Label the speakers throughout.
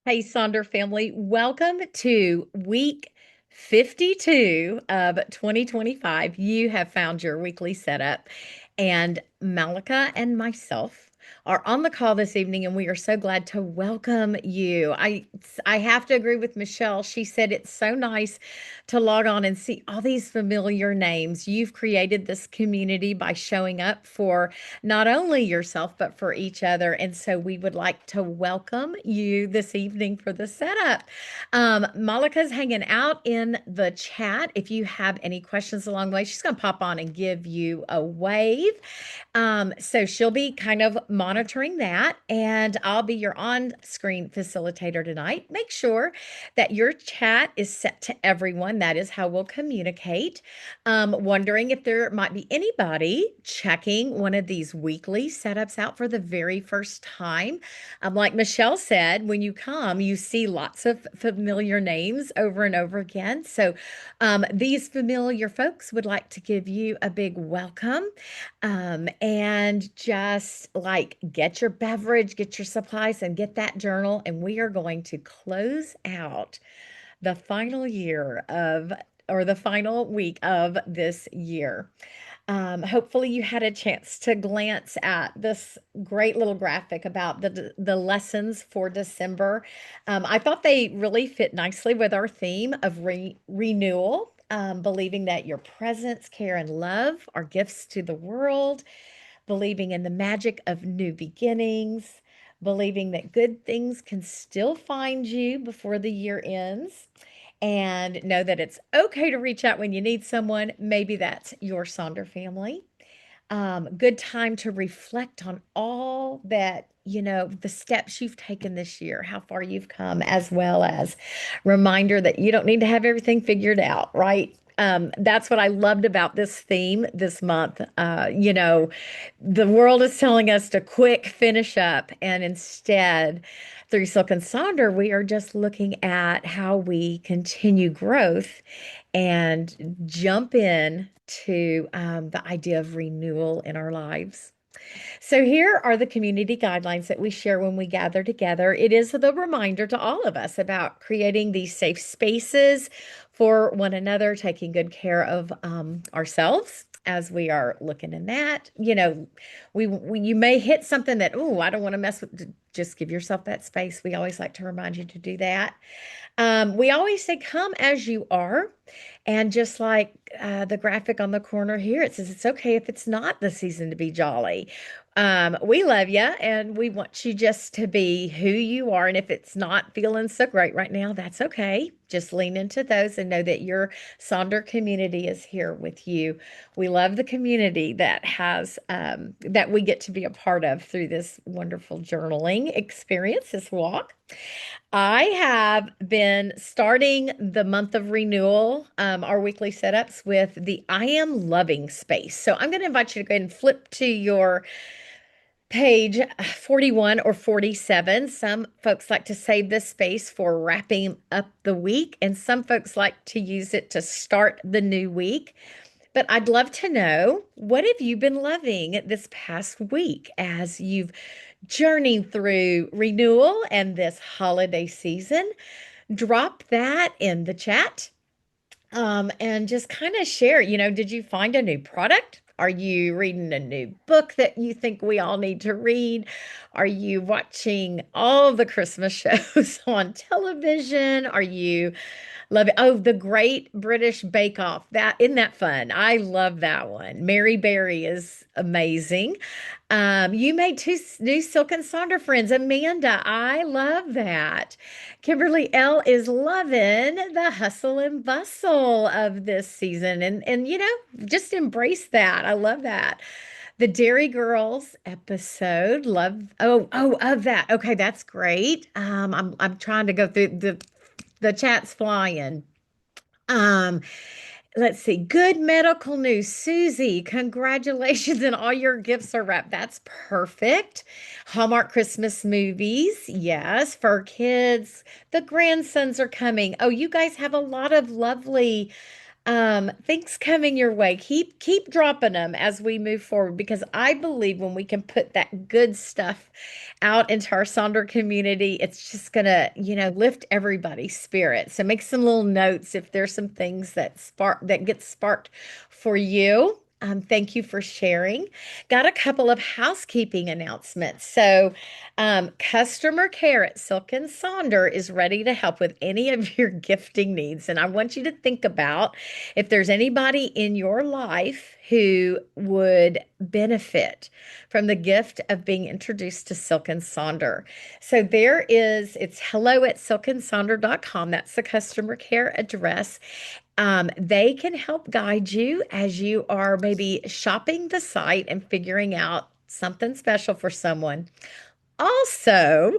Speaker 1: Hey, Sonder family, welcome to week 52 of 2025. You have found your weekly setup, and Malika and myself are on the call this evening, and we are so glad to welcome you. I have to agree with Michelle. She said it's so nice to log on and see all these familiar names. You've created this community by showing up for not only yourself, but for each other. And so we would like to welcome you this evening for the setup. Malika's hanging out in the chat. If you have any questions along the way, she's going to pop on and give you a wave. So she'll be kind of monitoring that, and I'll be your on-screen facilitator tonight. Make sure that your chat is set to everyone. That is how we'll communicate. Wondering if there might be anybody checking one of these weekly setups out for the very first time. Like Michelle said, when you come, you see lots of familiar names over and over again. So these familiar folks would like to give you a big welcome, and just like get your beverage, get your supplies, and get that journal. And we are going to close out the final year of, or the final week of this year. Hopefully you had a chance to glance at this great little graphic about the lessons for December. I thought they really fit nicely with our theme of renewal, believing that your presence, care, and love are gifts to the world, believing in the magic of new beginnings, believing that good things can still find you before the year ends, and know that it's okay to reach out when you need someone. Maybe that's your Sonder family. Good time to reflect on all that, the steps you've taken this year, how far you've come, as well as reminder that you don't need to have everything figured out, right? That's what I loved about this theme this month. The world is telling us to quick finish up, and instead, through Silk and Sonder, we are just looking at how we continue growth and jump in to the idea of renewal in our lives. So, here are the community guidelines that we share when we gather together. It is the reminder to all of us about creating these safe spaces for one another, taking good care of ourselves as we are looking in that. You may hit something that, oh, I don't want to mess with. Just give yourself that space. We always like to remind you to do that. We always say, come as you are. And just like the graphic on the corner here, it says it's okay if it's not the season to be jolly. We love you and we want you just to be who you are. And if it's not feeling so great right now, that's okay. Just lean into those and know that your Sonder community is here with you. We love the community that has that we get to be a part of through this wonderful journaling experience, this walk. I have been starting the month of renewal, our weekly setups with the I am loving space. So I'm going to invite you to go ahead and flip to your page 41 or 47. Some folks like to save this space for wrapping up the week, and some folks like to use it to start the new week. But I'd love to know, what have you been loving this past week as you've journeyed through renewal and this holiday season? Drop that in the chat, and just kind of share. Did you find a new product? Are you reading a new book that you think we all need to read? Are you watching all the Christmas shows on television? Are you love it? Oh, the Great British Bake Off. That isn't that fun? I love that one. Mary Berry is amazing. You made two new Silk and Sonder friends. Amanda, I love that. Kimberly L is loving the hustle and bustle of this season. And just embrace that. I love that. The Dairy Girls episode, love. Oh, of that. Okay, that's great. I'm trying to go through the chat's flying. Um, let's see. Good medical news. Susie, congratulations, and all your gifts are wrapped. That's perfect. Hallmark Christmas movies. Yes, for kids. The grandsons are coming. Oh, you guys have a lot of lovely Things coming your way. Keep dropping them as we move forward because I believe when we can put that good stuff out into our Sonder community, it's just gonna, lift everybody's spirit. So make some little notes if there's some things that get sparked for you. Thank you for sharing. Got a couple of housekeeping announcements. So, customer care at Silk and Sonder is ready to help with any of your gifting needs. And I want you to think about if there's anybody in your life who would benefit from the gift of being introduced to Silk and Sonder. So it's hello at silkandsonder.com. That's the customer care address. They can help guide you as you are maybe shopping the site and figuring out something special for someone. Also,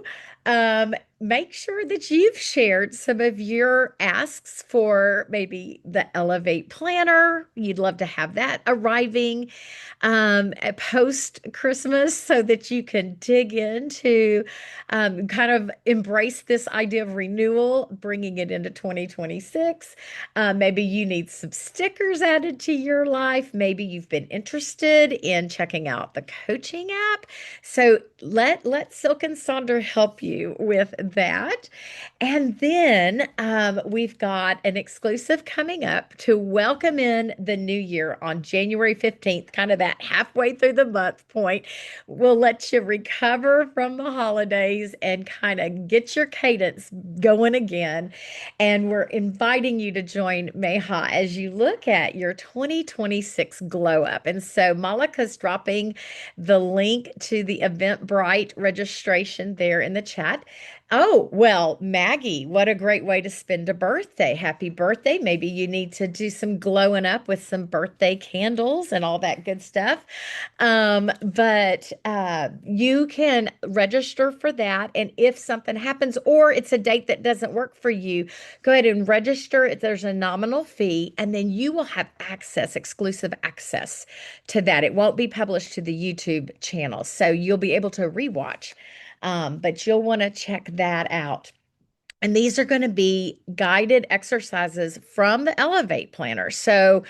Speaker 1: make sure that you've shared some of your asks for maybe the Elevate Planner. You'd love to have that arriving at post Christmas so that you can dig into kind of embrace this idea of renewal, bringing it into 2026. Maybe you need some stickers added to your life. Maybe you've been interested in checking out the coaching app. So let Silk and Sonder help you with that. And then we've got an exclusive coming up to welcome in the new year on January 15th, kind of that halfway through the month point. We'll let you recover from the holidays and kind of get your cadence going again. And we're inviting you to join Meha as you look at your 2026 glow up. And so Malika's dropping the link to the Eventbrite registration there in the chat. Oh, well, Maggie, what a great way to spend a birthday. Happy birthday. Maybe you need to do some glowing up with some birthday candles and all that good stuff. But you can register for that. And if something happens or it's a date that doesn't work for you, go ahead and register. There's a nominal fee, and then you will have exclusive access to that. It won't be published to the YouTube channel. So you'll be able to rewatch. But you'll want to check that out. And these are going to be guided exercises from the Elevate Planner. So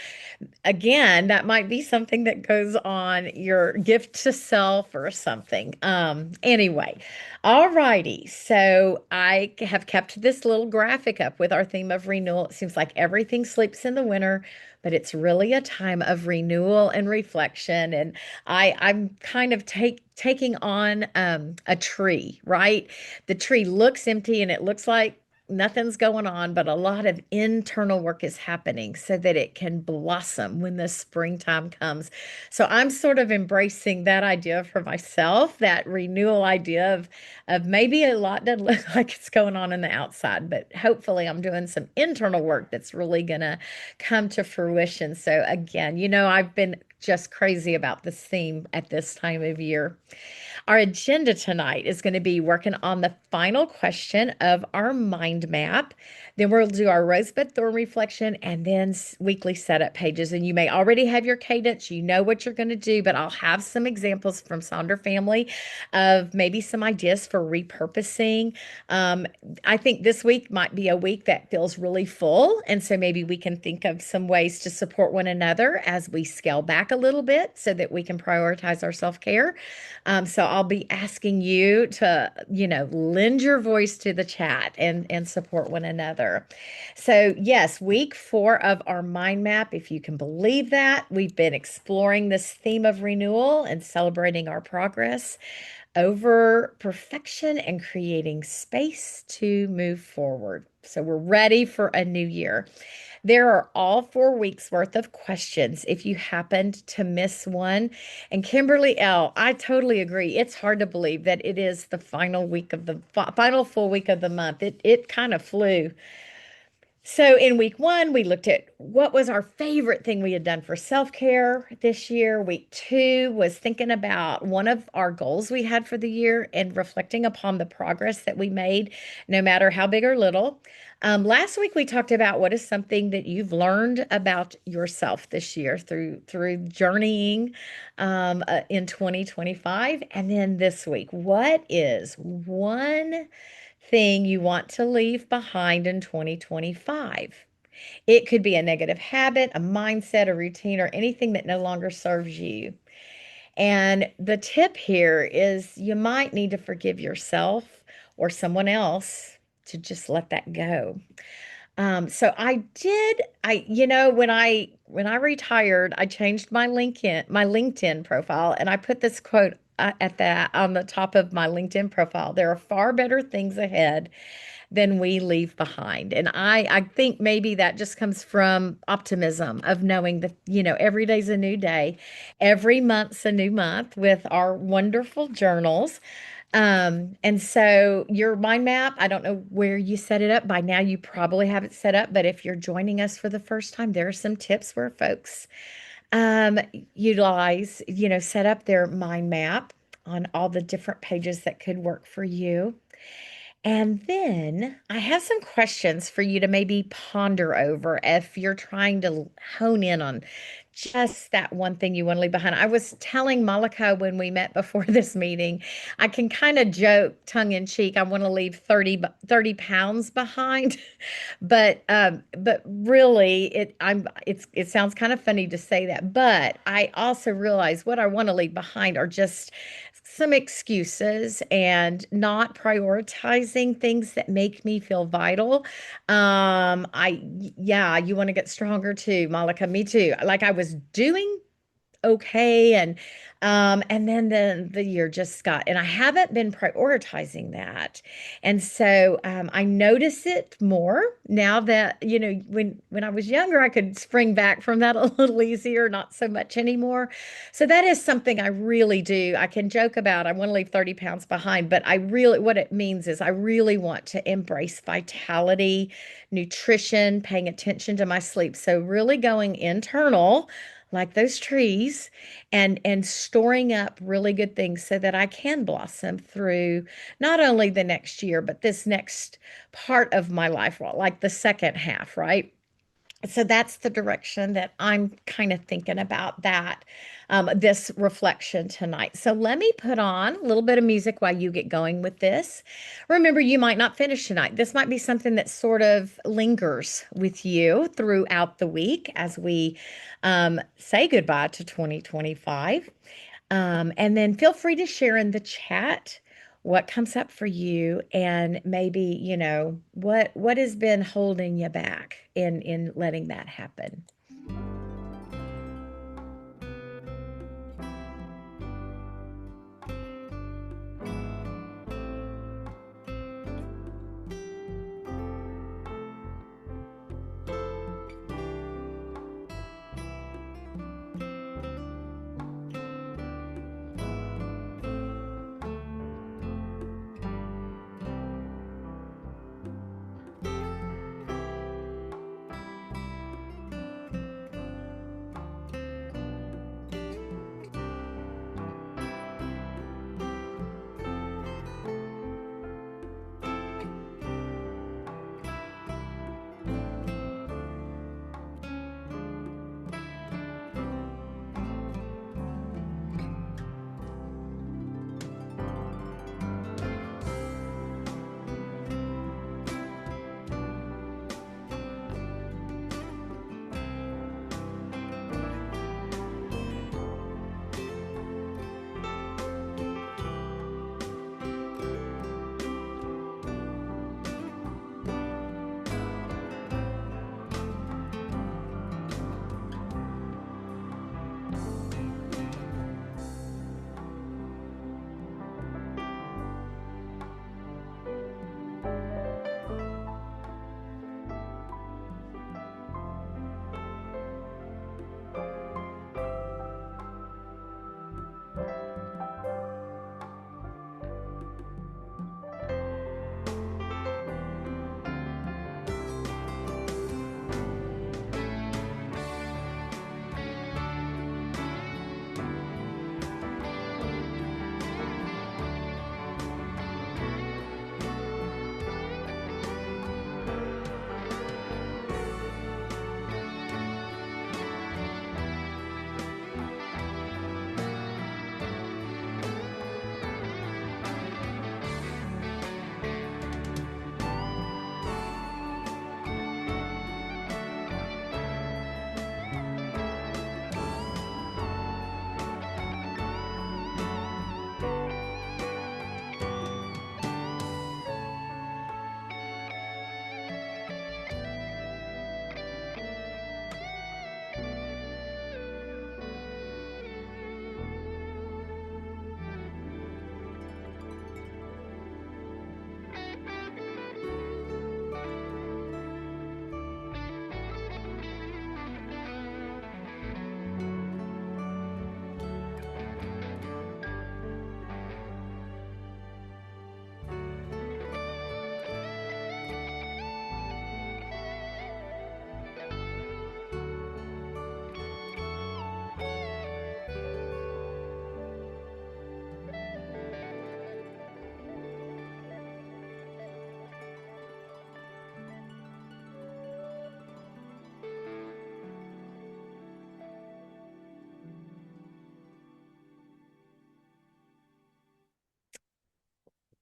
Speaker 1: again, that might be something that goes on your gift to self or something. Anyway, all righty. So I have kept this little graphic up with our theme of renewal. It seems like everything sleeps in the winter, but it's really a time of renewal and reflection. And I'm kind of taking on a tree, right? The tree looks empty and it looks like nothing's going on, but a lot of internal work is happening so that it can blossom when the springtime comes. So I'm sort of embracing that idea for myself, that renewal idea of maybe a lot doesn't look like it's going on in the outside, but hopefully I'm doing some internal work that's really gonna come to fruition. So again, I've been just crazy about this theme at this time of year. Our agenda tonight is going to be working on the final question of our mind map. Then we'll do our rosebud thorn reflection and then weekly setup pages. And you may already have your cadence, you know what you're going to do, but I'll have some examples from Sonder family of maybe some ideas for repurposing. I think this week might be a week that feels really full. And so maybe we can think of some ways to support one another as we scale back a little bit so that we can prioritize our self-care. So I'll be asking you to, lend your voice to the chat and support one another. So yes, week 4 of our mind map, if you can believe that, we've been exploring this theme of renewal and celebrating our progress over perfection and creating space to move forward. So we're ready for a new year. There are all 4 weeks worth of questions if you happened to miss one. And Kimberly L., I totally agree. It's hard to believe that it is the final week of the final full week of the month. It kind of flew. So in week 1, we looked at what was our favorite thing we had done for self-care this year. Week 2 was thinking about one of our goals we had for the year and reflecting upon the progress that we made, no matter how big or little. Last week we talked about what is something that you've learned about yourself this year through journeying in 2025. And then this week, what is one thing you want to leave behind in 2025? It could be a negative habit, a mindset, a routine, or anything that no longer serves you. And the tip here is you might need to forgive yourself or someone else to just let that go. So when I retired, I changed my LinkedIn profile, and I put this quote at that on the top of my LinkedIn profile. There are far better things ahead than we leave behind. And I think maybe that just comes from optimism of knowing that, every day's a new day, every month's a new month with our wonderful journals. And so your mind map, I don't know where you set it up. By now, you probably have it set up, but if you're joining us for the first time, there are some tips where folks um, utilize, set up their mind map on all the different pages that could work for you. And then I have some questions for you to maybe ponder over if you're trying to hone in on just that one thing you want to leave behind. I was telling Malika when we met before this meeting, I can kind of joke tongue in cheek, I want to leave 30 pounds behind. But really it sounds kind of funny to say that, but I also realize what I want to leave behind are just some excuses and not prioritizing things that make me feel vital. Yeah, you want to get stronger too, Malika. Me too. Like I was doing okay, and then the year just got, and I haven't been prioritizing that. And so I notice it more now that, when I was younger, I could spring back from that a little easier, not so much anymore. So that is something I really do. I can joke about I want to leave 30 pounds behind, but what it means is I really want to embrace vitality, nutrition, paying attention to my sleep. So really going internal like those trees, and storing up really good things so that I can blossom through not only the next year but this next part of my life, well, like the second half, right? So that's the direction that I'm kind of thinking about that, this reflection tonight. So let me put on a little bit of music while you get going with this. Remember, you might not finish tonight. This might be something that sort of lingers with you throughout the week as we say goodbye to 2025. And then feel free to share in the chat what comes up for you, and maybe, what has been holding you back in letting that happen.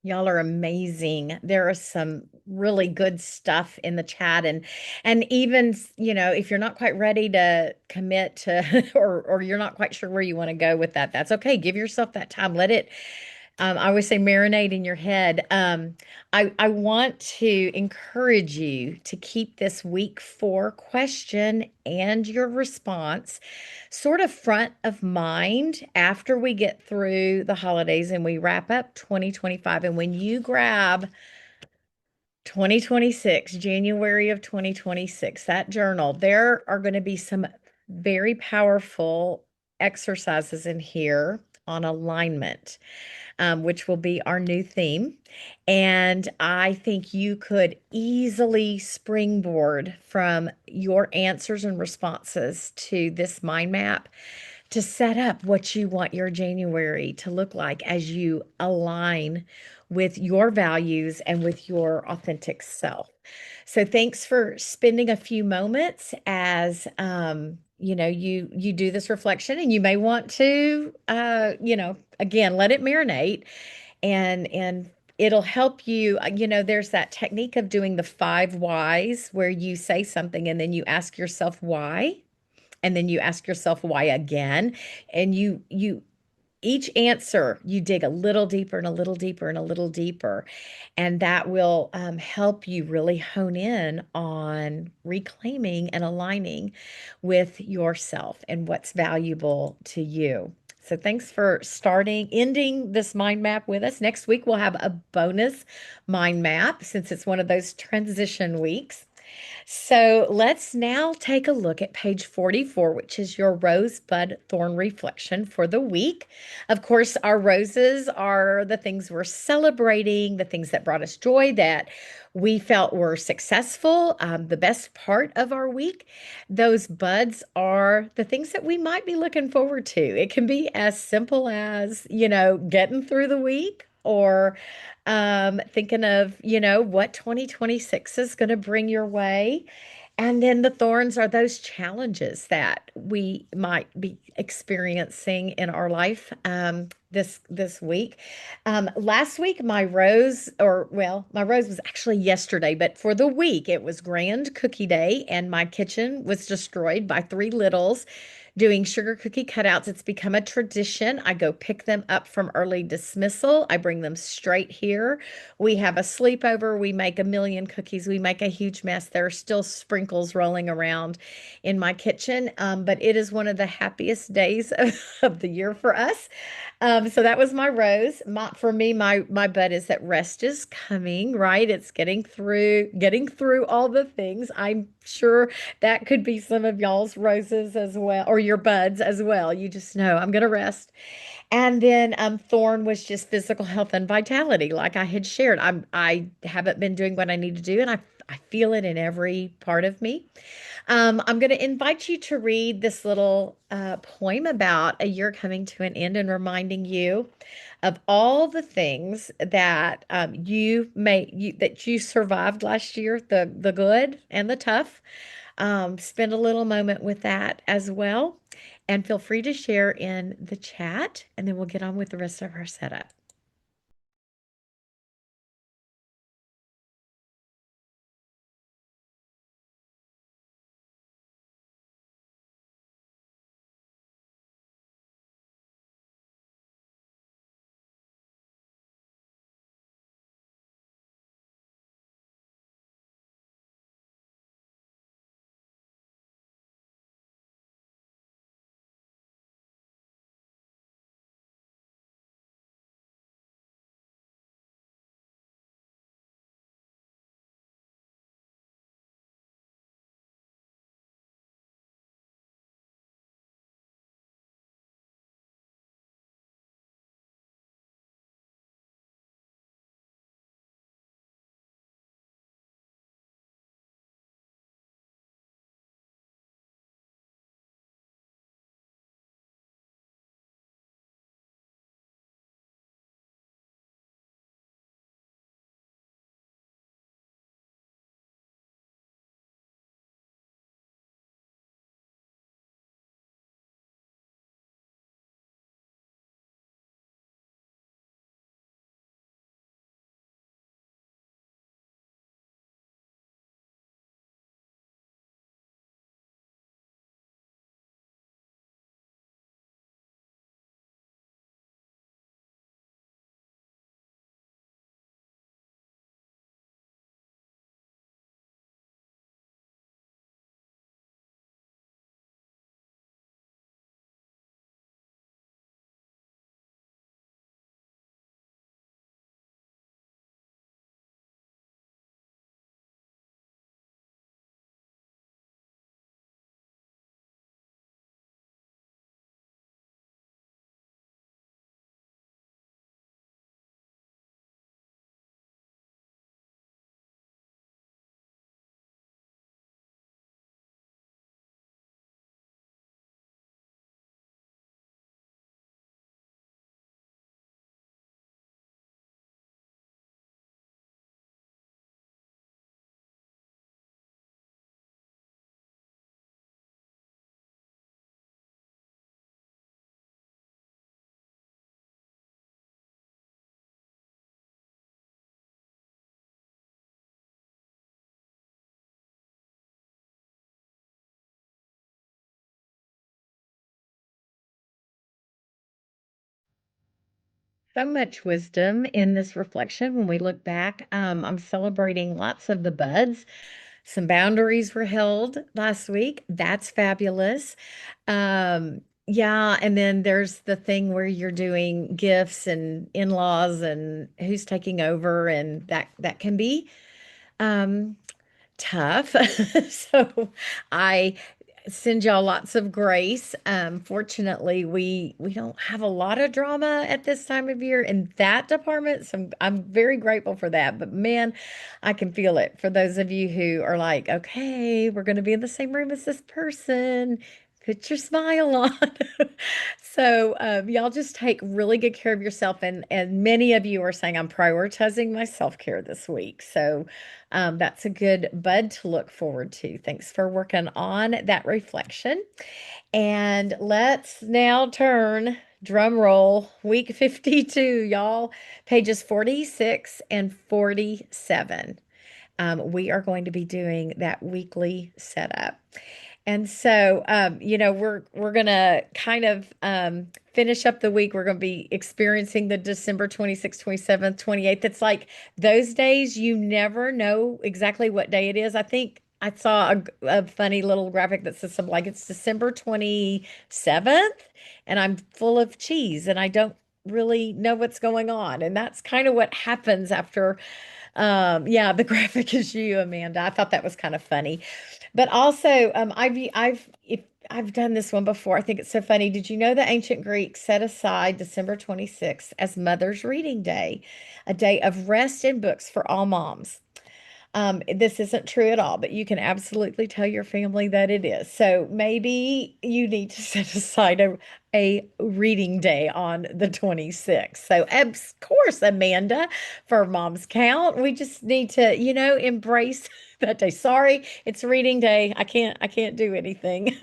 Speaker 1: Y'all are amazing. There is some really good stuff in the chat and even, if you're not quite ready to commit to or you're not quite sure where you want to go with that, that's okay. Give yourself that time. Let it I always say marinate in your head. I want to encourage you to keep this week 4 question and your response sort of front of mind after we get through the holidays and we wrap up 2025. And when you grab 2026, January of 2026, that journal, there are going to be some very powerful exercises in here on alignment, which will be our new theme. And I think you could easily springboard from your answers and responses to this mind map to set up what you want your January to look like as you align with your values and with your authentic self. So thanks for spending a few moments as you do this reflection, and you may want to again let it marinate and it'll help you. There's that technique of doing the 5 whys where you say something and then you ask yourself why, and then you ask yourself why again, and you each answer you dig a little deeper and a little deeper and a little deeper, and that will help you really hone in on reclaiming and aligning with yourself and what's valuable to you. So thanks for ending this mind map with us. Next week we'll have a bonus mind map since it's one of those transition weeks. So let's now take a look at page 44, which is your rosebud thorn reflection for the week. Of course, our roses are the things we're celebrating, the things that brought us joy, that we felt were successful, the best part of our week. Those buds are the things that we might be looking forward to. It can be as simple as, getting through the week, or thinking of, what 2026 is going to bring your way. And then the thorns are those challenges that we might be experiencing in our life this week. Last week, my rose was actually yesterday, but for the week, it was Grand Cookie Day, and my kitchen was destroyed by 3 littles doing sugar cookie cutouts. It's become a tradition. I go pick them up from early dismissal. I bring them straight here. We have a sleepover. We make a million cookies. We make a huge mess. There are still sprinkles rolling around in my kitchen, but it is one of the happiest days of the year for us. So that was my rose. For me, my bet is that rest is coming, right? It's getting through all the things. I'm sure that could be some of y'all's roses as well, or your buds as well. You just know I'm gonna rest. And then thorn was just physical health and vitality, like I had shared. I haven't been doing what I need to do, and I feel it in every part of me. I'm going to invite you to read this little poem about a year coming to an end and reminding you of all the things that that you survived last year, the good and the tough. Spend a little moment with that as well. And feel free to share in the chat, and then we'll get on with the rest of our setup. So much wisdom in this reflection when we look back. I'm celebrating lots of the buds. Some boundaries were held last week. That's fabulous. Yeah, and then there's the thing where you're doing gifts and in-laws and who's taking over, and that can be um tough. So I send y'all lots of grace. Fortunately, we don't have a lot of drama at this time of year in that department, so I'm very grateful for that. But man, I can feel it for those of you who are like, okay, we're going to be in the same room as this person. Put your smile on. So y'all just take really good care of yourself, and many of you are saying I'm prioritizing my self-care this week. So that's a good bud to look forward to. Thanks for working on that reflection. And let's now turn, drum roll, week 52, y'all, pages 46 and 47. We are going to be doing that weekly setup. And so, we're gonna kind of finish up the week. We're gonna be experiencing the December 26th, 27th, 28th. It's like those days you never know exactly what day it is. I think I saw a funny little graphic that says something like it's December 27th, and I'm full of cheese and I don't really know what's going on. And that's kind of what happens after yeah, the graphic is you, Amanda. I thought that was kind of funny. But also, I've done this one before. I think it's so funny. Did you know the ancient Greeks set aside December 26th as Mother's Reading Day, a day of rest in books for all moms? This isn't true at all, but you can absolutely tell your family that it is. So maybe you need to set aside a reading day on the 26th. So, of course, Amanda, for Mom's Count, we just need to, embrace that day. Sorry, it's reading day. I can't do anything.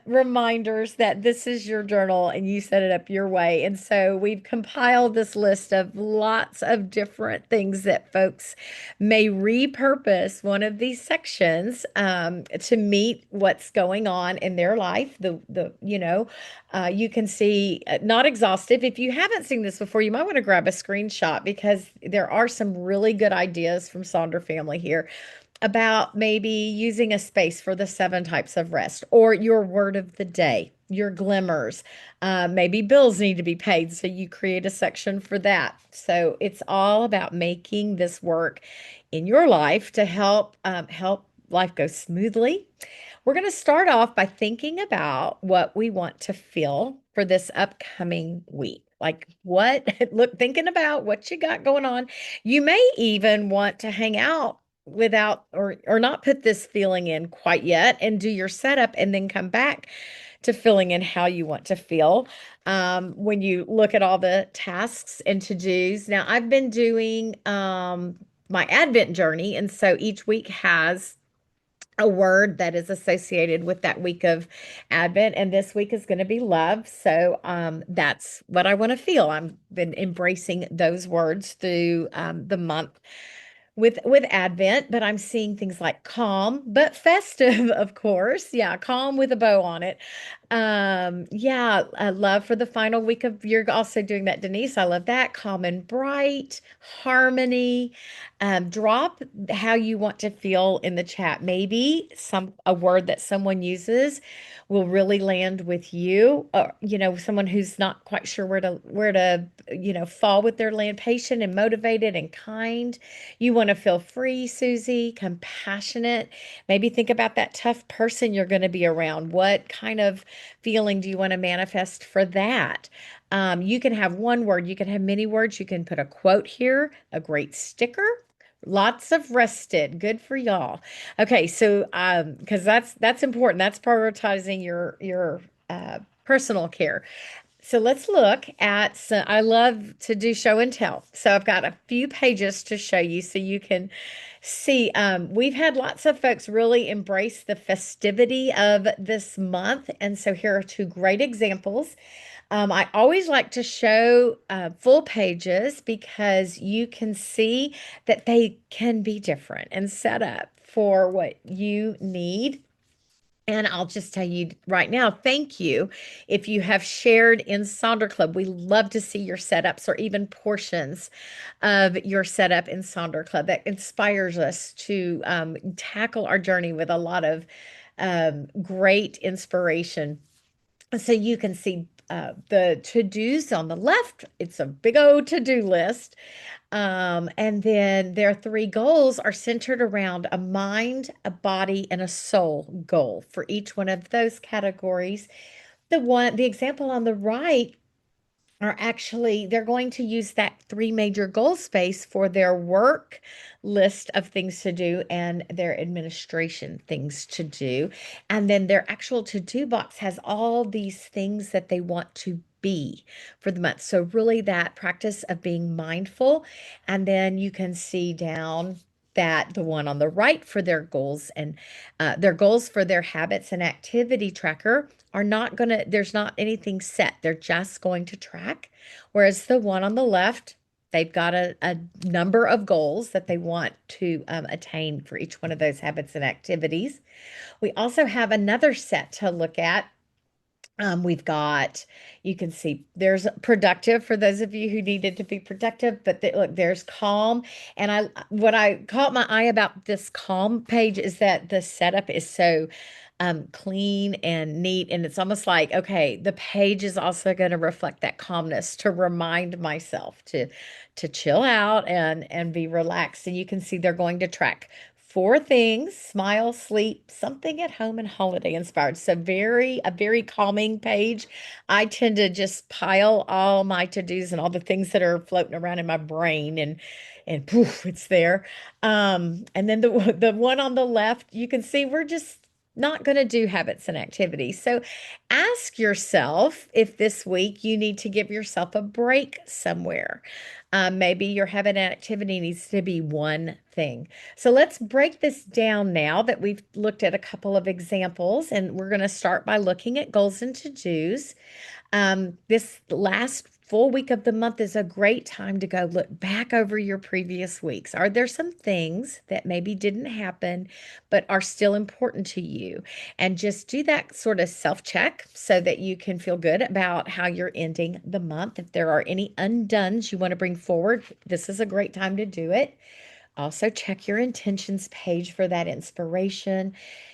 Speaker 1: Reminders that this is your journal and you set it up your way. And so we've compiled this list of lots of different things that folks may repurpose one of these sections to meet what's going on in their life. You can see not exhaustive. If you haven't seen this before, you might want to grab a screenshot because there are some really good ideas from Sonder family here about maybe using a space for the seven types of rest or your word of the day, your glimmers. Maybe bills need to be paid, so you create a section for that. So it's all about making this work in your life to help life go smoothly. We're going to start off by thinking about what we want to feel for this upcoming week. Like thinking about what you got going on. You may even want to hang out without or not put this feeling in quite yet and do your setup and then come back to filling in how you want to feel when you look at all the tasks and to-dos. Now, I've been doing my Advent journey, and so each week has a word that is associated with that week of Advent, and this week is going to be love. So that's what I want to feel. I've been embracing those words through the month with Advent, but I'm seeing things like calm but festive, of course. Yeah, calm with a bow on it. Yeah, love for the final week of you're also doing that, Denise. I love that. Calm and bright, harmony. Drop how you want to feel in the chat. Maybe a word that someone uses will really land with you, or someone who's not quite sure where to fall with their land. Patient and motivated and kind. You want to feel free, Susie, compassionate. Maybe think about that tough person you're going to be around. What kind of feeling do you want to manifest for that? You can have one word, you can have many words, you can put a quote here, a great sticker. Lots of rested. Good for y'all. Okay, so because that's important. That's prioritizing your personal care. So let's look at, so I love to do show and tell. So I've got a few pages to show you so you can see. We've had lots of folks really embrace the festivity of this month. And so here are two great examples. I always like to show full pages because you can see that they can be different and set up for what you need. And I'll just tell you right now, thank you. If you have shared in Sonder Club, we love to see your setups or even portions of your setup in Sonder Club. That inspires us to tackle our journey with a lot of great inspiration. So you can see the to-dos on the left. It's a big old to-do list. And then their three goals are centered around a mind, a body, and a soul goal for each one of those categories. The example on the right are actually they're going to use that three major goal space for their work list of things to do and their administration things to do. And then their actual to-do box has all these things that they want to be for the month. So really that practice of being mindful. And then you can see down that the one on the right for their goals for their habits and activity tracker are not going to, there's not anything set. They're just going to track. Whereas the one on the left, they've got a number of goals that they want to attain for each one of those habits and activities. We also have another set to look at. We've got, you can see there's productive for those of you who needed to be productive, but look, there's calm. And what I caught my eye about this calm page is that the setup is so clean and neat. And it's almost like, okay, the page is also going to reflect that calmness to remind myself to chill out and be relaxed. And you can see they're going to track four things: smile, sleep, something at home, and holiday inspired. So a very calming page. I tend to just pile all my to-dos and all the things that are floating around in my brain and poof, it's there. And then the one on the left, you can see we're just not going to do habits and activities. So ask yourself if this week you need to give yourself a break somewhere. Maybe your habit and activity needs to be one thing. So let's break this down now that we've looked at a couple of examples, and we're going to start by looking at goals and to-dos. This last full week of the month is a great time to go look back over your previous weeks. Are there some things that maybe didn't happen but are still important to you? And just do that sort of self-check so that you can feel good about how you're ending the month. If there are any undones you want to bring forward, this is a great time to do it. Also, check your intentions page for that inspiration.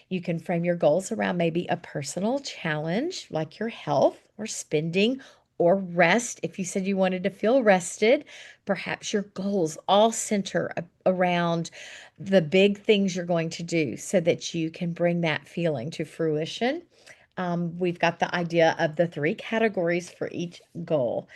Speaker 1: You can frame your goals around maybe a personal challenge like your health or spending or rest. If you said you wanted to feel rested, perhaps your goals all center around the big things you're going to do so that you can bring that feeling to fruition. We've got the idea of the three categories for each goal.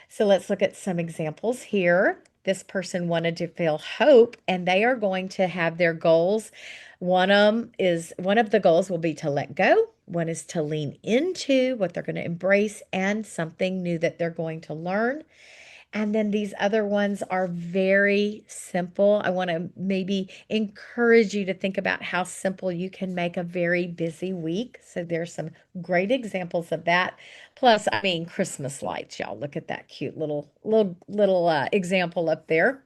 Speaker 1: So let's look at some examples here. This person wanted to feel hope, and they are going to have their goals. One of the goals will be to let go. One is to lean into what they're going to embrace and something new that they're going to learn. And then these other ones are very simple. I want to maybe encourage you to think about how simple you can make a very busy week. So there's some great examples of that. Plus, I mean, Christmas lights, y'all. Look at that cute little example up there.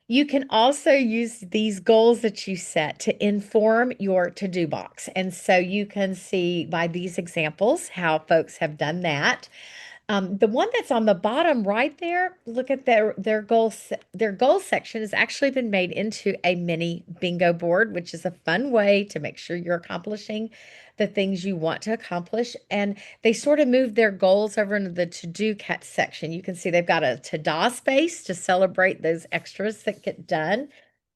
Speaker 1: You can also use these goals that you set to inform your to-do box. And so you can see by these examples how folks have done that. The one that's on the bottom right there, look at their goal section has actually been made into a mini bingo board, which is a fun way to make sure you're accomplishing the things you want to accomplish. And they sort of moved their goals over into the to-do cat section. You can see they've got a to-do space to celebrate those extras that get done.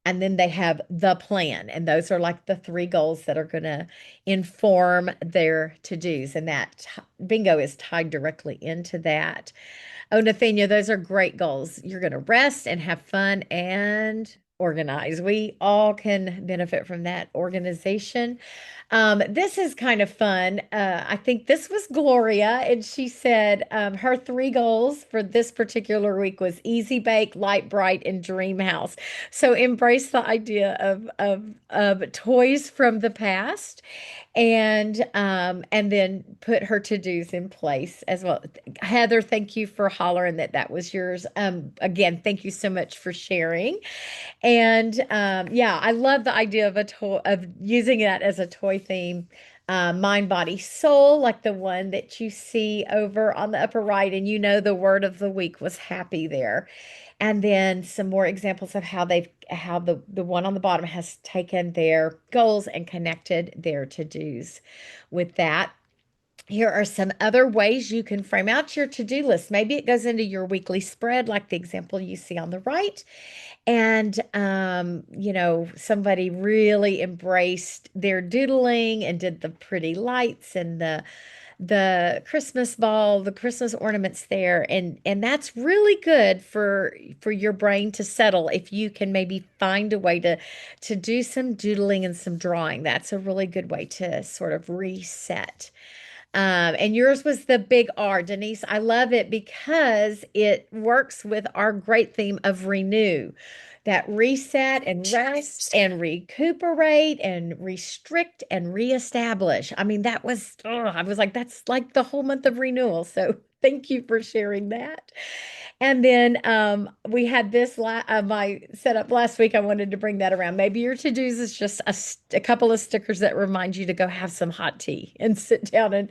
Speaker 1: And then they have the plan, and those are like the three goals that are going to inform their to-dos. And that bingo is tied directly into that. Oh, Nathania, those are great goals. You're going to rest and have fun and organize. We all can benefit from that organization. This is kind of fun. I think this was Gloria, and she said her three goals for this particular week was easy bake, light bright, and dream house. So embrace the idea of toys from the past And then put her to-dos in place as well. Heather, thank you for hollering that that was yours. Again, thank you so much for sharing. And yeah, I love the idea of a toy, of using that as a toy theme. Mind, body, soul, like the one that you see over on the upper right, and you know the word of the week was happy there. And then some more examples of how the one on the bottom has taken their goals and connected their to-dos with that. Here are some other ways you can frame out your to-do list. Maybe it goes into your weekly spread, like the example you see on the right. And somebody really embraced their doodling and did the pretty lights and the Christmas ball, the Christmas ornaments there. And that's really good for your brain to settle if you can maybe find a way to do some doodling and some drawing. That's a really good way to sort of reset. And yours was the big R, Denise. I love it because it works with our great theme of renew, that reset and rest and recuperate and restrict and reestablish. I mean, that was, oh, I was like, that's like the whole month of renewal. So thank you for sharing that. And then we had this my setup last week. I wanted to bring that around. Maybe your to-dos is just a couple of stickers that remind you to go have some hot tea and sit down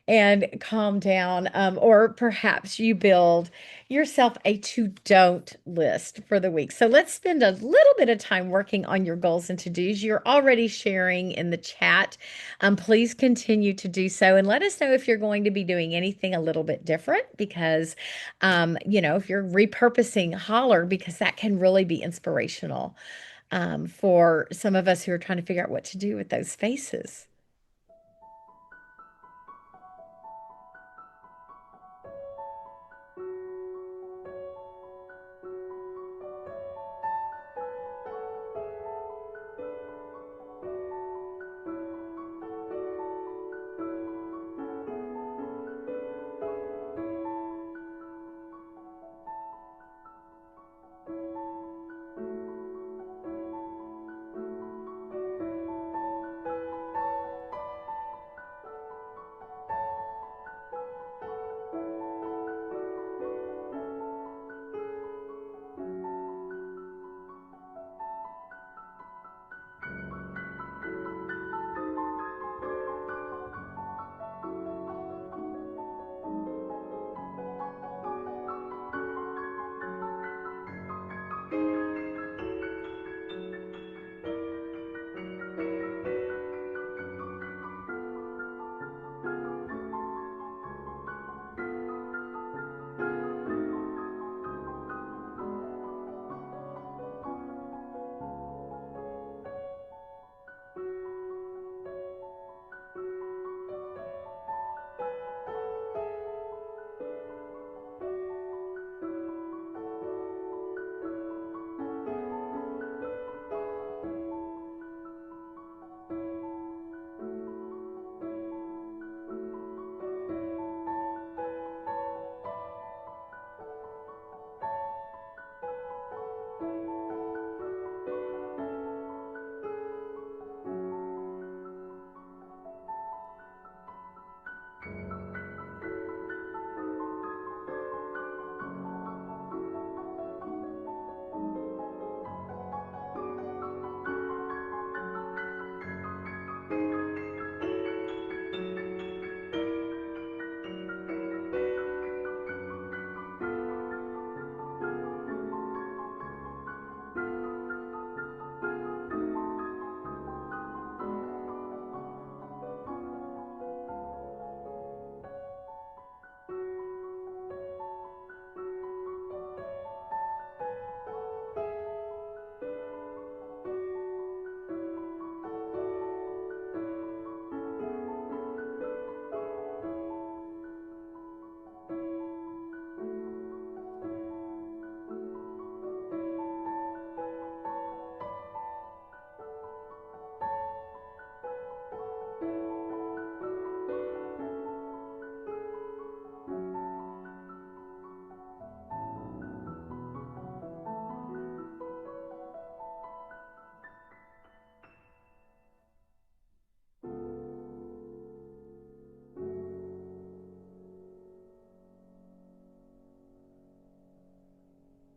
Speaker 1: and calm down. Or perhaps you build yourself a to-don't list for the week. So let's spend a little bit of time working on your goals and to-dos. You're already sharing in the chat. Please continue to do so and let us know if you're going to be doing anything a little bit different because if you're repurposing holler, because that can really be inspirational for some of us who are trying to figure out what to do with those spaces.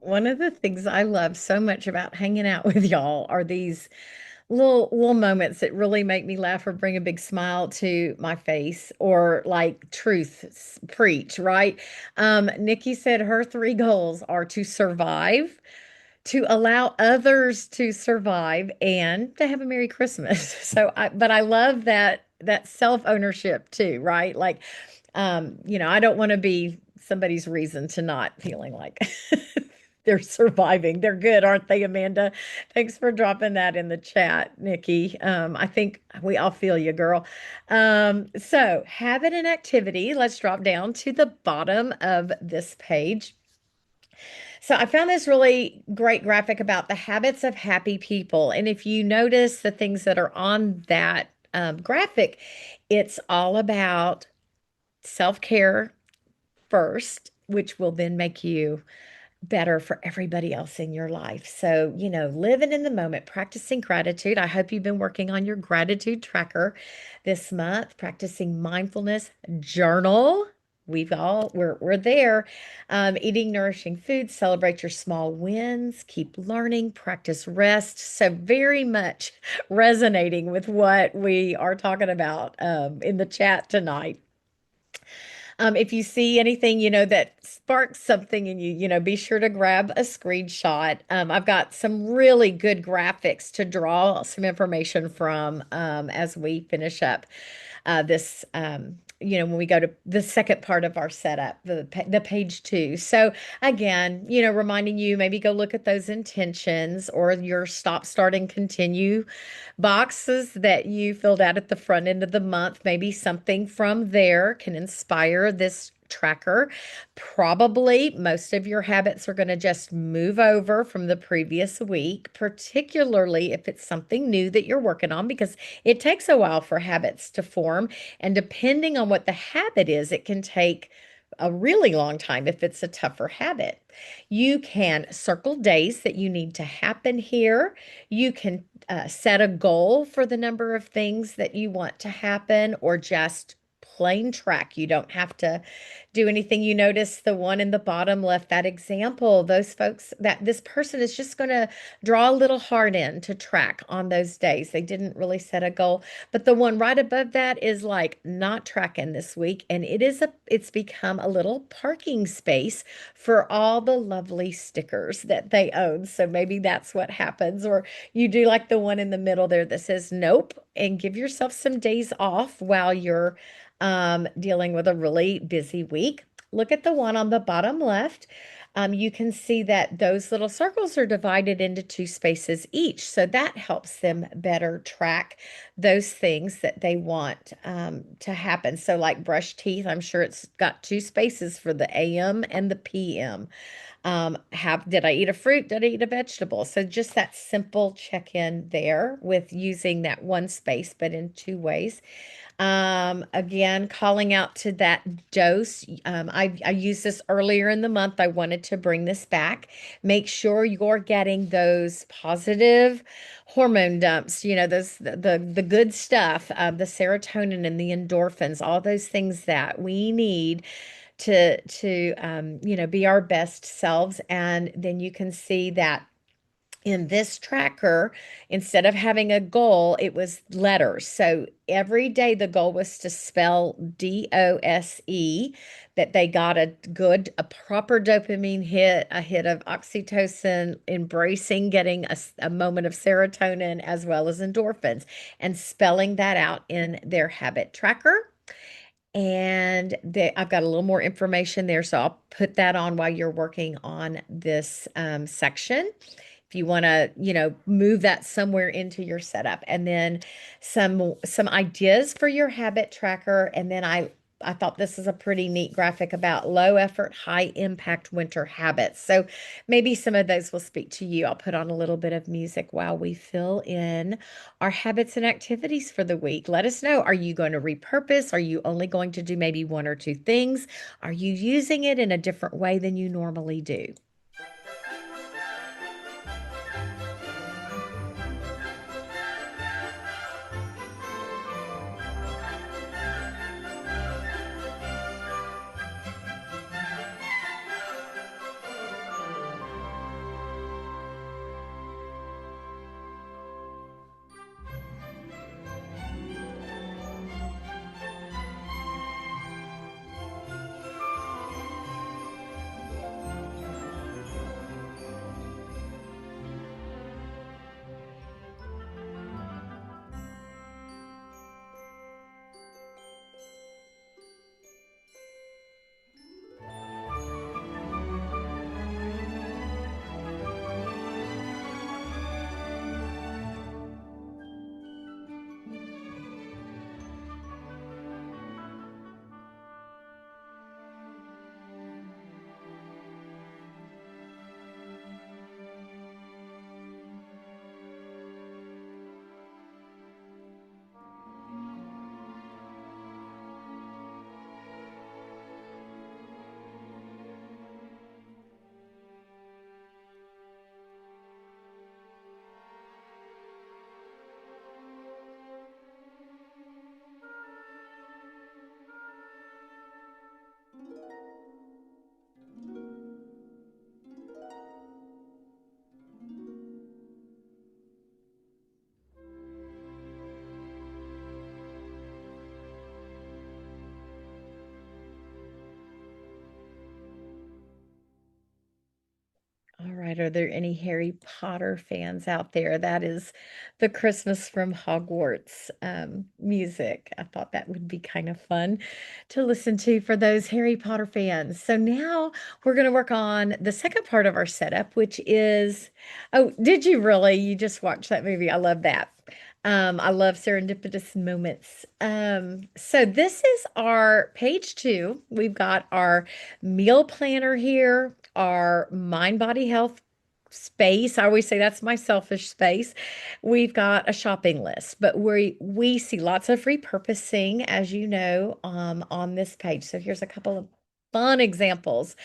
Speaker 1: One of the things I love so much about hanging out with y'all are these little moments that really make me laugh or bring a big smile to my face or like preach, right? Nikki said her three goals are to survive, to allow others to survive, and to have a Merry Christmas. But I love that self-ownership too, right? Like, I don't want to be somebody's reason to not feeling like they're surviving. They're good, aren't they, Amanda? Thanks for dropping that in the chat, Nikki. I think we all feel you, girl. So, habit and activity. Let's drop down to the bottom of this page. So, I found this really great graphic about the habits of happy people. And if you notice the things that are on that graphic, it's all about self care first, which will then make you better for everybody else in your life. So, living in the moment, practicing gratitude. I hope you've been working on your gratitude tracker this month, practicing mindfulness, journal. We're there. Eating nourishing food, celebrate your small wins, keep learning, practice rest. So very much resonating with what we are talking about in the chat tonight. If you see anything, that sparks something in you, be sure to grab a screenshot. I've got some really good graphics to draw some information from as we finish up this. When we go to the second part of our setup, the page two. So again, reminding you maybe go look at those intentions or your stop, start, and continue boxes that you filled out at the front end of the month. Maybe something from there can inspire this tracker. Probably most of your habits are going to just move over from the previous week, particularly if it's something new that you're working on, because it takes a while for habits to form. And depending on what the habit is, it can take a really long time if it's a tougher habit. You can circle days that you need to happen here. You can set a goal for the number of things that you want to happen, or just plain track. You don't have to do anything. You notice the one in the bottom left, that example, those folks, that this person is just going to draw a little heart in to track on those days. They didn't really set a goal. But the one right above that is like not tracking this week. And it's become a little parking space for all the lovely stickers that they own. So maybe that's what happens. Or you do like the one in the middle there that says nope, and give yourself some days off while you're dealing with a really busy week. Look at the one on the bottom left. You can see that those little circles are divided into two spaces each. So that helps them better track those things that they want to happen. So, like brush teeth, I'm sure it's got two spaces for the AM and the PM. Did I eat a fruit? Did I eat a vegetable? So just that simple check in there with using that one space, but in two ways. Again, calling out to that dose. I used this earlier in the month. I wanted to bring this back. Make sure you're getting those positive hormone dumps, those the good stuff, the serotonin and the endorphins, all those things that we need to be our best selves. And then you can see that in this tracker, instead of having a goal, it was letters. So every day the goal was to spell DOSE, that they got a proper dopamine hit, a hit of oxytocin, embracing getting a moment of serotonin as well as endorphins, and spelling that out in their habit tracker. And I've got a little more information there, so I'll put that on while you're working on this section. If you want to, move that somewhere into your setup, and then some ideas for your habit tracker. And then I thought this is a pretty neat graphic about low effort, high impact winter habits. So maybe some of those will speak to you. I'll put on a little bit of music while we fill in our habits and activities for the week. Let us know. Are you going to repurpose? Are you only going to do maybe one or two things? Are you using it in a different way than you normally do? right. Are there any Harry Potter fans out there? That is the Christmas from Hogwarts music. I thought that would be kind of fun to listen to for those Harry Potter fans. So now we're going to work on the second part of our setup, which is, oh, did you really? You just watched that movie. I love that. I love serendipitous moments. So this is our page two. We've got our meal planner here, our mind, body, health space. I always say that's my selfish space. We've got a shopping list, but we see lots of repurposing, as you know, on this page. So here's a couple of fun examples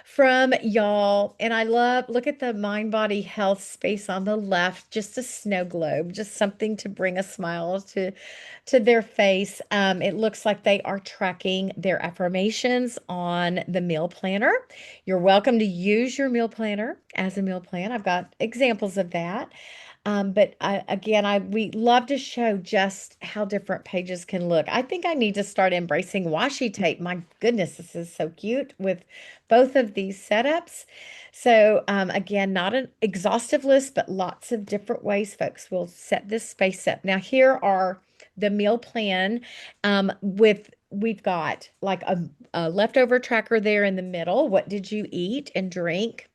Speaker 1: from y'all. And I love, look at the mind, body, health space on the left, just a snow globe, just something to bring a smile to their face. It looks like they are tracking their affirmations on the meal planner. You're welcome to use your meal planner as a meal plan. I've got examples of that. But we love to show just how different pages can look. I think I need to start embracing washi tape. My goodness, this is so cute with both of these setups. So again, not an exhaustive list, but lots of different ways folks will set this space up. Now here are the meal plan we've got like a leftover tracker there in the middle. What did you eat and drink?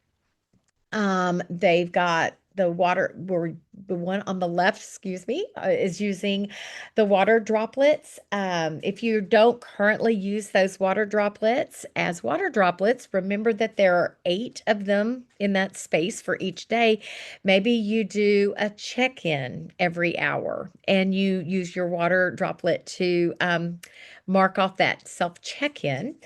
Speaker 1: They've got the water, where the one on the left, excuse me, is using the water droplets. If you don't currently use those water droplets as water droplets, remember that there are 8 of them in that space for each day. Maybe you do a check-in every hour and you use your water droplet to mark off that self check-in.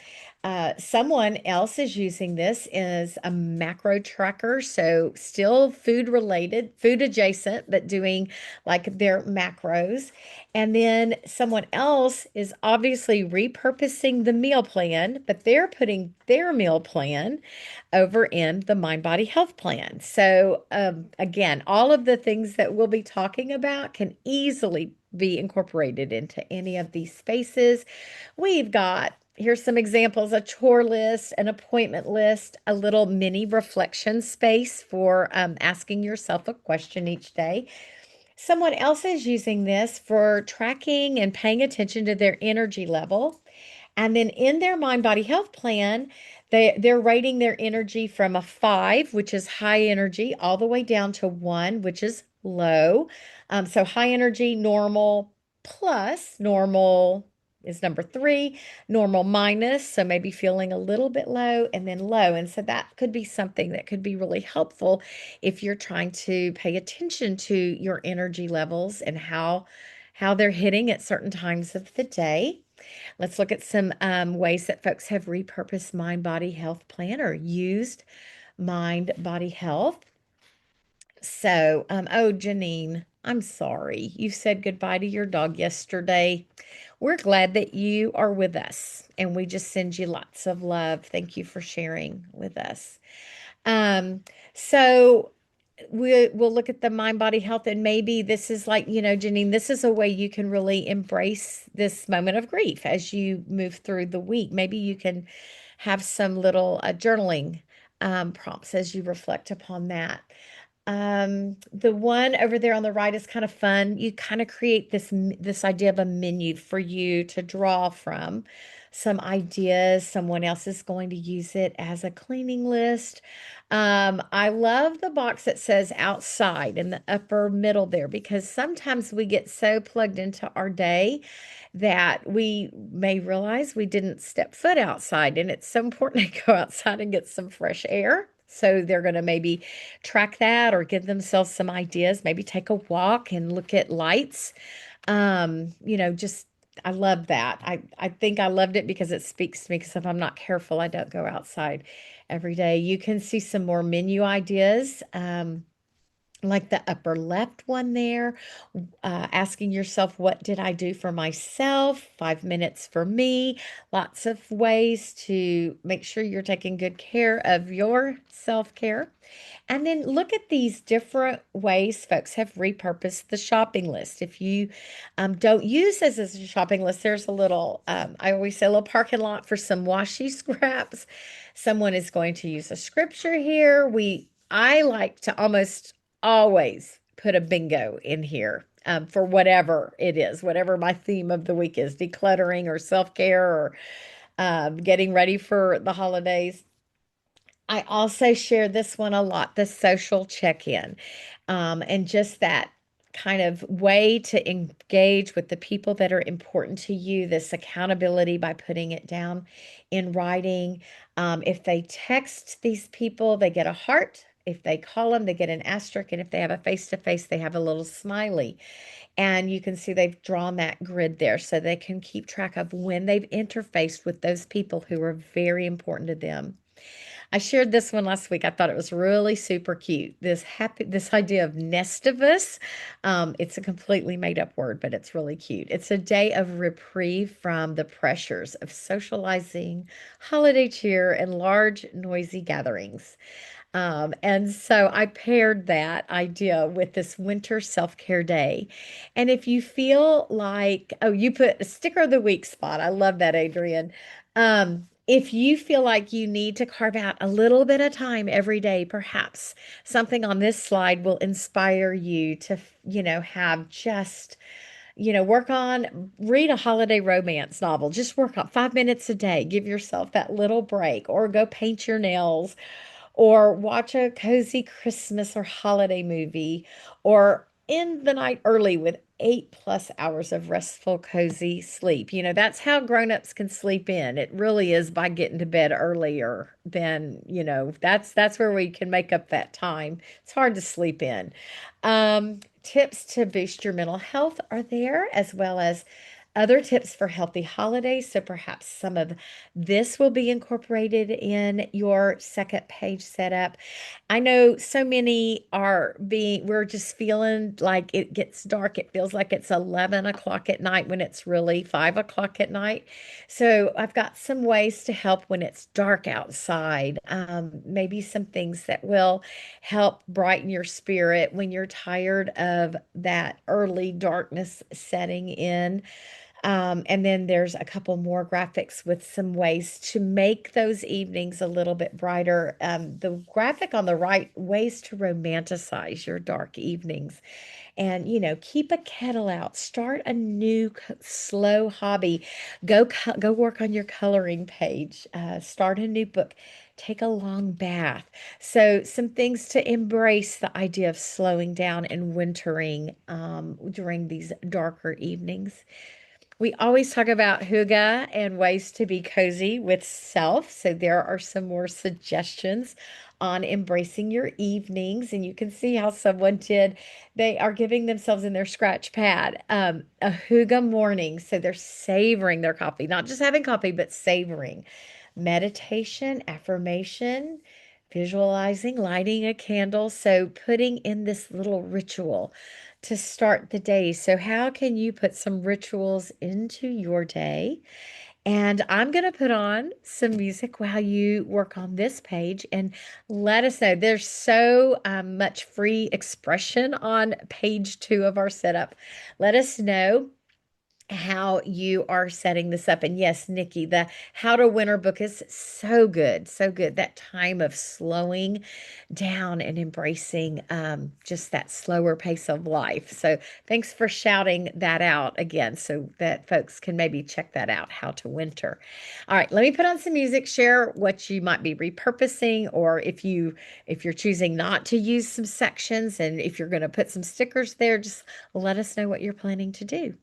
Speaker 1: Someone else is using this as a macro tracker, so still food related, food adjacent, but doing like their macros. And then someone else is obviously repurposing the meal plan, but they're putting their meal plan over in the Mind Body Health Plan. So, again, all of the things that we'll be talking about can easily be incorporated into any of these spaces. We've got, here's some examples, a chore list, an appointment list, a little mini reflection space for asking yourself a question each day. Someone else is using this for tracking and paying attention to their energy level. And then in their mind body health plan, they're rating their energy from a 5, which is high energy, all the way down to 1, which is low. So high energy, normal, plus normal is number 3, normal minus, so maybe feeling a little bit low, and then low. And so that could be something that could be really helpful if you're trying to pay attention to your energy levels and how they're hitting at certain times of the day. Let's look at some ways that folks have repurposed Mind Body Health Plan or used Mind Body Health. So, oh, Janine, I'm sorry. You said goodbye to your dog yesterday. We're glad that you are with us, and we just send you lots of love. Thank you for sharing with us. Um, so we'll look at the mind body health, and maybe this is like, Janine, this is a way you can really embrace this moment of grief as you move through the week. Maybe you can have some little journaling prompts as you reflect upon that. The one over there on the right is kind of fun. You kind of create this idea of a menu for you to draw from, some ideas. Someone else is going to use it as a cleaning list. I love the box that says outside in the upper middle there, because sometimes we get so plugged into our day that we may realize we didn't step foot outside, and it's so important to go outside and get some fresh air. So they're going to maybe track that or give themselves some ideas, maybe take a walk and look at lights. Just I love that. I think I loved it because it speaks to me, because if I'm not careful, I don't go outside every day. You can see some more menu ideas. Like the upper left one there, asking yourself, what did I do for myself? 5 minutes for me. Lots of ways to make sure you're taking good care of your self-care. And then look at these different ways folks have repurposed the shopping list. If you don't use this as a shopping list, there's a little, I always say, a little parking lot for some washi scraps. Someone is going to use a scripture here. I like to almost always put a bingo in here for whatever it is, whatever my theme of the week is, decluttering or self-care or getting ready for the holidays. I also share this one a lot, the social check-in, and just that kind of way to engage with the people that are important to you, this accountability by putting it down in writing. If they text these people, they get a heart. If they call them, they get an asterisk. And if they have a face-to-face, they have a little smiley. And you can see they've drawn that grid there so they can keep track of when they've interfaced with those people who are very important to them. I shared this one last week. I thought it was really super cute. This idea of nestivus. It's a completely made up word, but it's really cute. It's a day of reprieve from the pressures of socializing, holiday cheer, and large noisy gatherings. And so I paired that idea with this winter self-care day. And if you feel like, oh, you put a sticker of the week spot. I love that, Adrian. If you feel like you need to carve out a little bit of time every day, perhaps something on this slide will inspire you to, have just read a holiday romance novel. Just work on 5 minutes a day. Give yourself that little break, or go paint your nails, or watch a cozy Christmas or holiday movie, or end the night early with 8+ hours of restful, cozy sleep. That's how grown-ups can sleep in. It really is by getting to bed earlier than, that's where we can make up that time. It's hard to sleep in. Tips to boost your mental health are there, as well as other tips for healthy holidays. So perhaps some of this will be incorporated in your second page setup. I know so many we're just feeling like it gets dark. It feels like it's 11 o'clock at night when it's really 5 o'clock at night. So I've got some ways to help when it's dark outside. Maybe some things that will help brighten your spirit when you're tired of that early darkness setting in. And then there's a couple more graphics with some ways to make those evenings a little bit brighter. The graphic on the right, ways to romanticize your dark evenings. And, keep a kettle out, start a new slow hobby, go work on your coloring page, start a new book, take a long bath. So some things to embrace the idea of slowing down and wintering during these darker evenings. We always talk about hygge and ways to be cozy with self. So there are some more suggestions on embracing your evenings. And you can see how someone did. They are giving themselves in their scratch pad a hygge morning. So they're savoring their coffee, not just having coffee, but savoring. Meditation, affirmation, visualizing, lighting a candle. So putting in this little ritual to start the day. So, how can you put some rituals into your day? And I'm going to put on some music while you work on this page and let us know. There's so much free expression on page 2 of our setup. Let us know how you are setting this up. And yes, Nikki, the How to Winter book is so good, so good. That time of slowing down and embracing just that slower pace of life. So thanks for shouting that out again so that folks can maybe check that out, How to Winter. All right, let me put on some music, share what you might be repurposing, or if you're choosing not to use some sections, and if you're going to put some stickers there, just let us know what you're planning to do.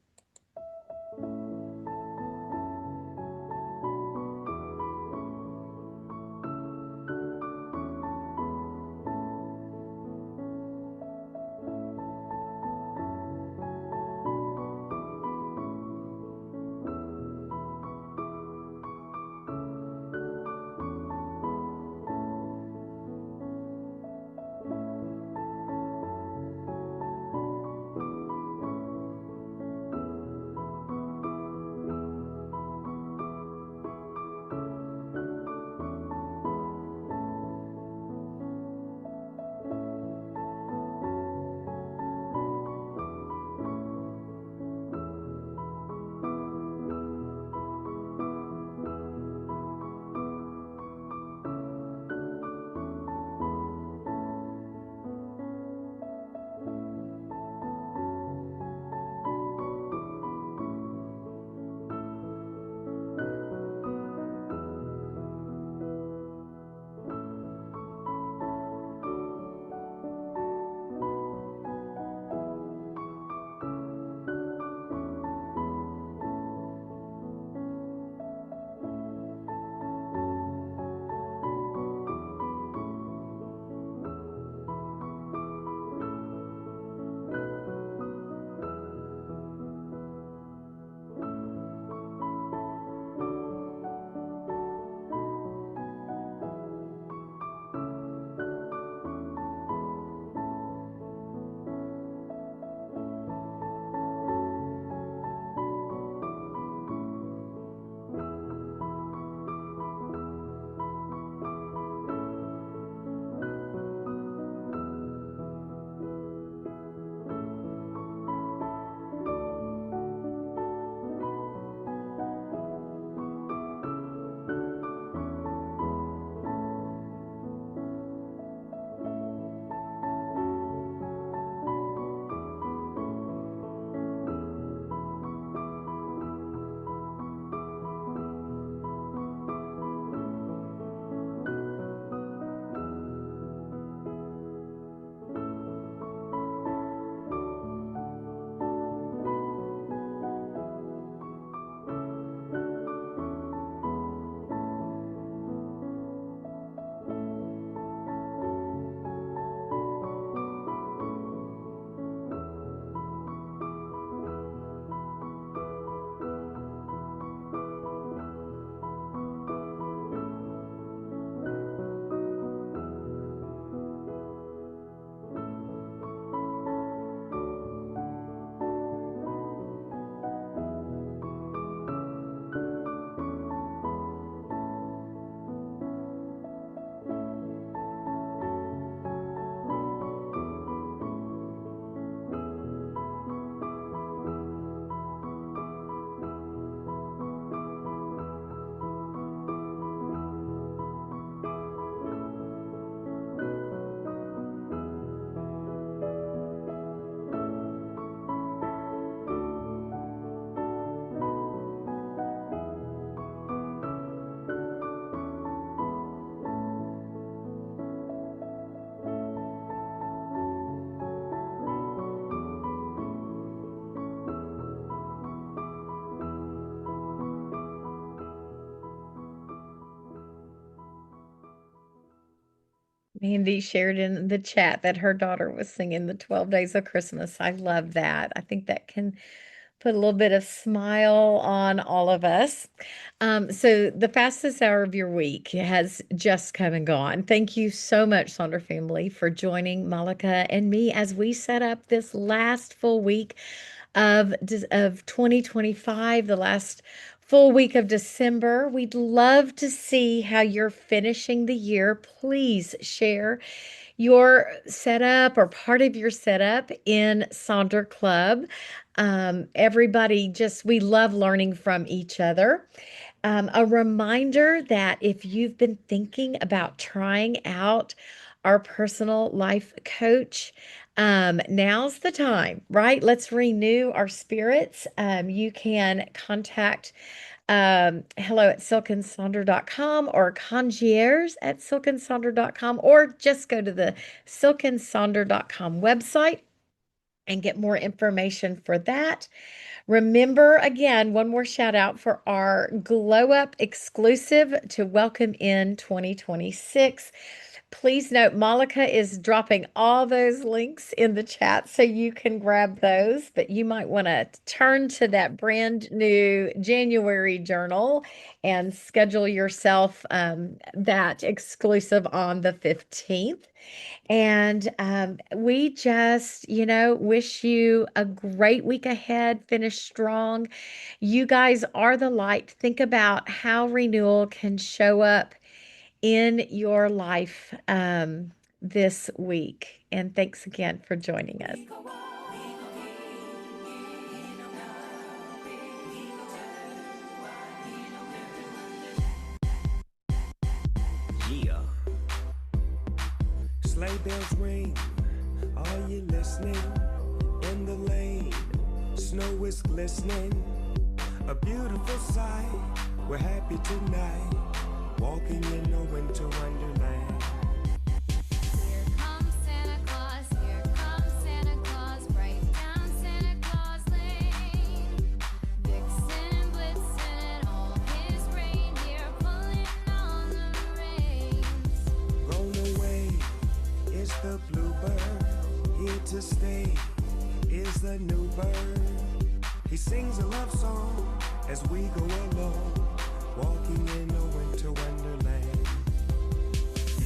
Speaker 1: Mandy shared in the chat that her daughter was singing the 12 Days of Christmas. I love that. I think that can put a little bit of smile on all of us. So the fastest hour of your week has just come and gone. Thank you so much, Sonder family, for joining Malika and me as we set up this last full week of 2025, the last full week of December. We'd love to see how you're finishing the year. Please share your setup or part of your setup in Sonder Club. Everybody just, we love learning from each other. A reminder that if you've been thinking about trying out our personal life coach, now's the time, right? Let's renew our spirits. You can contact hello at silkensonder.com or concierge at silkensonder.com, or just go to the silkensonder.com website and get more information for that. Remember, again, one more shout out for our Glow Up exclusive to welcome in 2026. Please note, Malika is dropping all those links in the chat so you can grab those, but you might want to turn to that brand new January journal and schedule yourself that exclusive on the 15th. And we just, wish you a great week ahead. Finish strong. You guys are the light. Think about how renewal can show up in your life this week. And thanks again for joining us.
Speaker 2: Yeah. Sleigh bells ring. Are you listening? In the lane, snow is glistening. A beautiful sight. We're happy tonight. Walking in a winter wonderland.
Speaker 3: Here comes Santa Claus, here comes Santa Claus, right down Santa Claus Lane. Vixen and Blitzen and all his reindeer pulling on the reins.
Speaker 2: Blown away is the bluebird. Here to stay is the new bird. He sings a love song as we go along. Walking in a winter wonderland.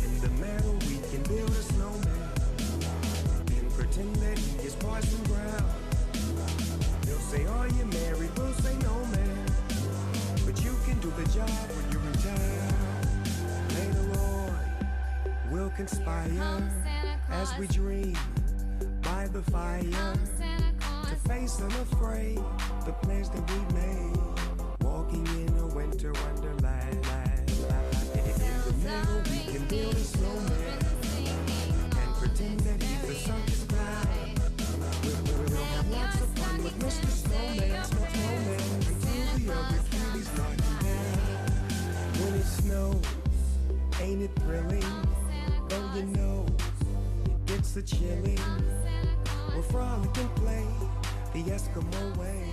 Speaker 2: In the meadow we can build a snowman and pretend that he is Parson Brown. They'll say, are you married? We'll say, no, man. But you can do the job when you're in town. Later on, we'll conspire as we dream by the fire to face unafraid the plans that we made. Walking in a winter wonderland. In the middle we can build a snowman and pretend that he's the circus clown. We'll have lots of fun with Mr. Snowman. Until the other cuties knock him down. When it snows, ain't it thrilling? Though you know it's a chilling. We'll frolic and play the Eskimo way.